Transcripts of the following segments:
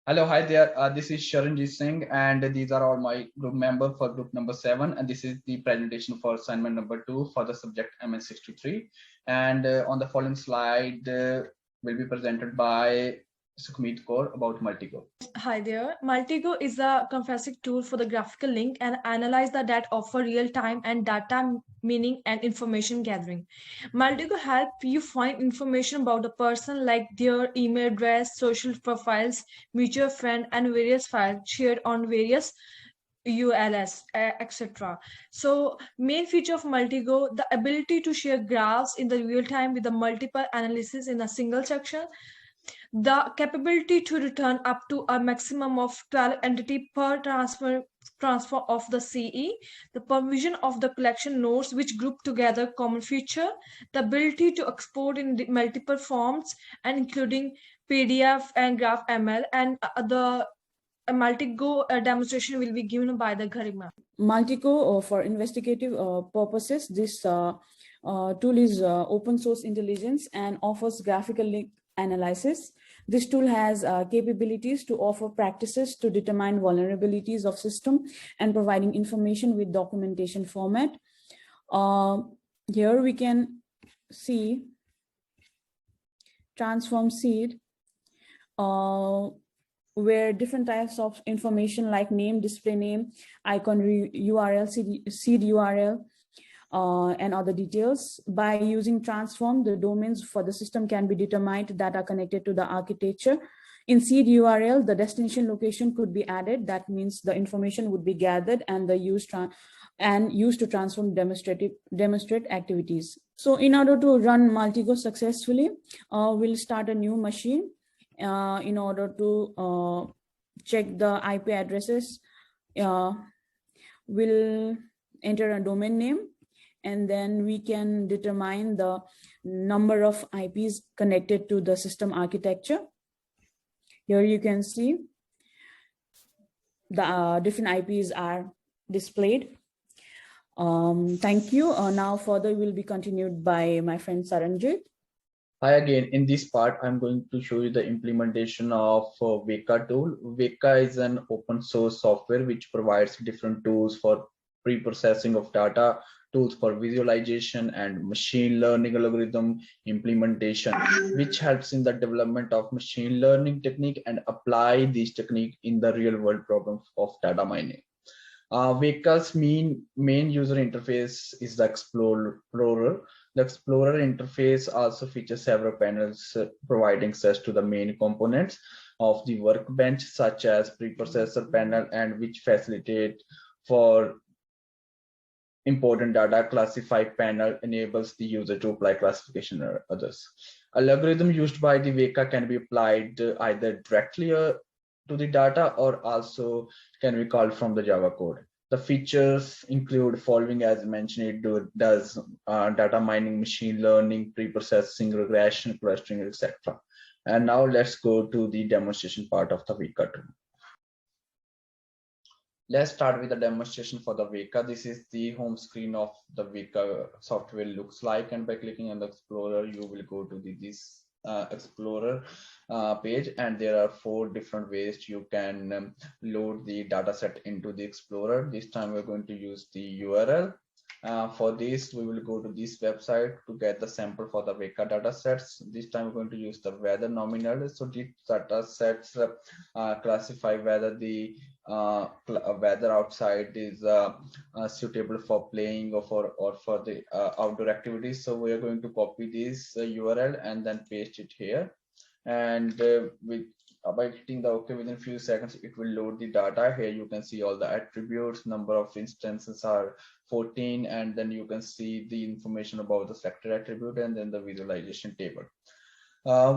Hello, hi there. This is Sharanjit Singh, and these are all my group members for group number 7. And this is the presentation for assignment number 2 for the subject MN63. And on the following slide will be presented by Sukhmeet Kaur about Multigo. Hi there. Multigo is a confessing tool for the graphical link and analyze the data offer real-time and data meaning and information gathering. Multigo help you find information about a person like their email address, social profiles, mutual friend, and various files shared on various ULS, etc. So main feature of Multigo, the ability to share graphs in the real time with the multiple analysis in a single section, the capability to return up to a maximum of 12 entity per transfer of the CE, the provision of the collection nodes which group together common feature, the ability to export in multiple forms and including PDF and GraphML, and the Multigo demonstration will be given by the Garima. Multigo for investigative purposes, this tool is open source intelligence and offers graphical link analysis. This tool has capabilities to offer practices to determine vulnerabilities of system and providing information with documentation format. Here we can see transform seed, where different types of information like name, display name, icon URL, seed URL, and other details. By using transform, the domains for the system can be determined that are connected to the architecture. In seed URL, the destination location could be added. That means the information would be gathered and used to transform demonstrate activities. So in order to run Multigo successfully, we'll start a new machine. In order to check the IP addresses, we'll enter a domain name, and then we can determine the number of IPs connected to the system architecture. Here you can see the different IPs are displayed. Thank you. Now further will be continued by my friend Saranjit. Hi again. In this part, I'm going to show you the implementation of Weka tool. Weka is an open source software which provides different tools for pre-processing of data, tools for visualization, and machine learning algorithm implementation, which helps in the development of machine learning technique and apply this technique in the real world problems of data mining. Weka's main user interface is the Explorer. The Explorer interface also features several panels providing access to the main components of the workbench, such as preprocessor panel, and which facilitate for important data. Classify panel enables the user to apply classification or others. An algorithm used by the Weka can be applied either directly to the data or also can be called from the Java code. The features include following as mentioned. It does data mining, machine learning, pre-processing, regression, clustering, etc. And now let's go to the demonstration part of the Weka tool. Let's start with the demonstration for the Weka. This is the home screen of the Weka software looks like, and by clicking on the Explorer, you will go to this Explorer page, and there are 4 different ways you can load the data set into the Explorer. This time we're going to use the URL. For this, we will go to this website to get the sample for the Weka data sets. This time we're going to use the weather nominal. So these data sets classify whether the weather outside is suitable for playing or for the outdoor activities. So we are going to copy this URL and then paste it here, and by hitting the OK, within a few seconds it will load the data. Here you can see all the attributes, number of instances are 14, and then you can see the information about the selected attribute and then the visualization table.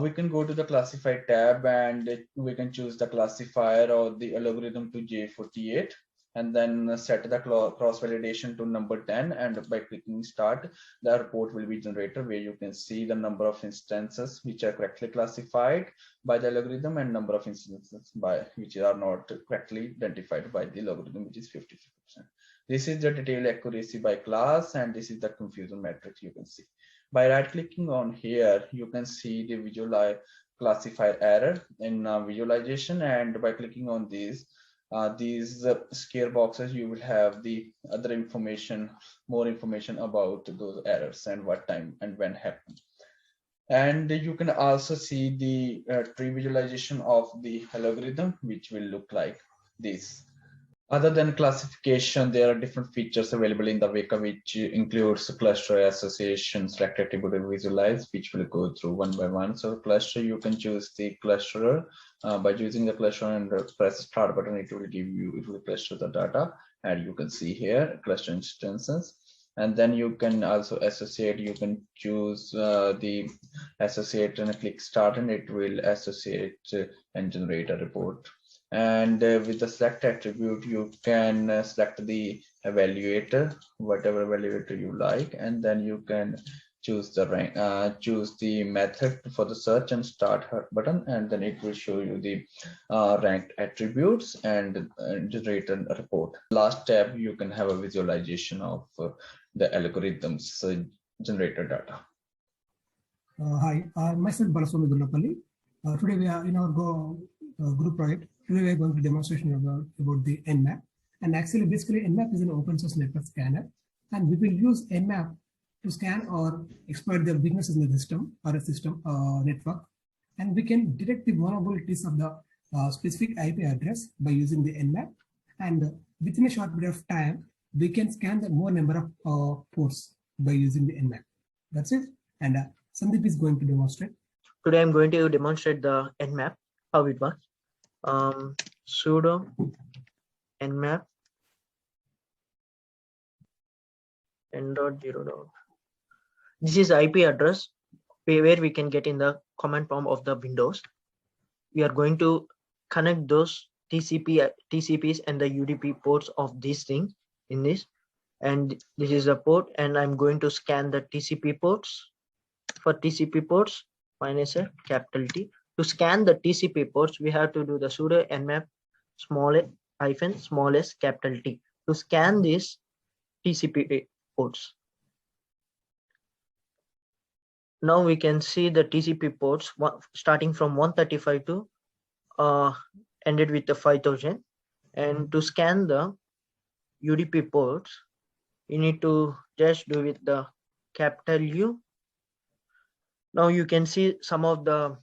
We can go to the classify tab, and we can choose the classifier or the algorithm to J48, and then set the cross validation to number 10, and by clicking start, the report will be generated where you can see the number of instances which are correctly classified by the algorithm and number of instances which are not correctly identified by the algorithm, which is 53%. This is the detailed accuracy by class, and this is the confusion matrix you can see. By right clicking on here, you can see the classify error in visualization, and by clicking on these scare boxes, you will have the other information, more information about those errors and what time and when happened. And you can also see the tree visualization of the algorithm, which will look like this. Other than classification, there are different features available in the Weka, which includes cluster association, select attribute, and visualize, which will go through one by one. So cluster, you can choose the clusterer by using the cluster and press start button. It will cluster the data, and you can see here cluster instances. And then you can also associate. You can choose the associate and click start, and it will associate and generate a report. And with the select attribute, you can select the evaluator, whatever evaluator you like, and then you can choose the rank, choose the method for the search and start button, and then it will show you the ranked attributes and generate a report. Last tab, you can have a visualization of the algorithms generated data. Hi, myself Balaswamy Gullapalli. Today we are in our group project. Today we are going to demonstration about the Nmap. And actually, basically, Nmap is an open source network scanner, and we will use Nmap to scan or exploit the weaknesses in the system or a system network. And we can detect the vulnerabilities of the specific IP address by using the Nmap. And within a short period of time, we can scan the more number of ports by using the Nmap. That's it. And Sandeep is going to demonstrate. Today I'm going to demonstrate the Nmap, how it works. Sudo Nmap n.0. This is IP address where we can get in the command prompt of the Windows. We are going to connect those TCPs and the UDP ports of this thing in this. And this is a port, and I'm going to scan the TCP ports. For TCP ports, -a capital T. To scan the TCP ports, we have to do the sudo nmap -s capital T to scan these TCP ports. Now we can see the TCP ports starting from 135 to ended with the 5000. And to scan the UDP ports, you need to just do with the capital U. Now you can see some of the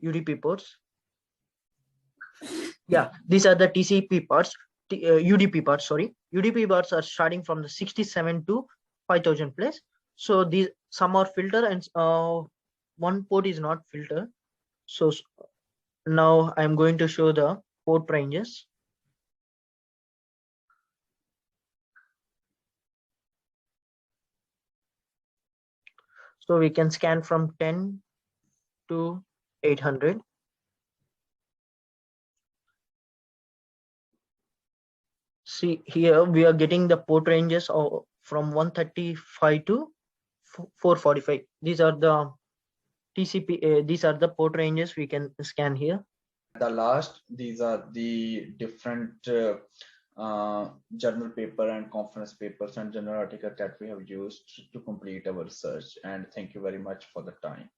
UDP ports. Yeah, these are the TCP parts, UDP parts, sorry. UDP parts are starting from the 67 to 5000 plus. So these some are filter and one port is not filter. So now I'm going to show the port ranges. So we can scan from 10 to 800. See here, we are getting the port ranges from 135 to 445. These are the TCP, these are the port ranges we can scan here. The last, these are the different journal paper and conference papers and journal articles that we have used to complete our research. And thank you very much for the time.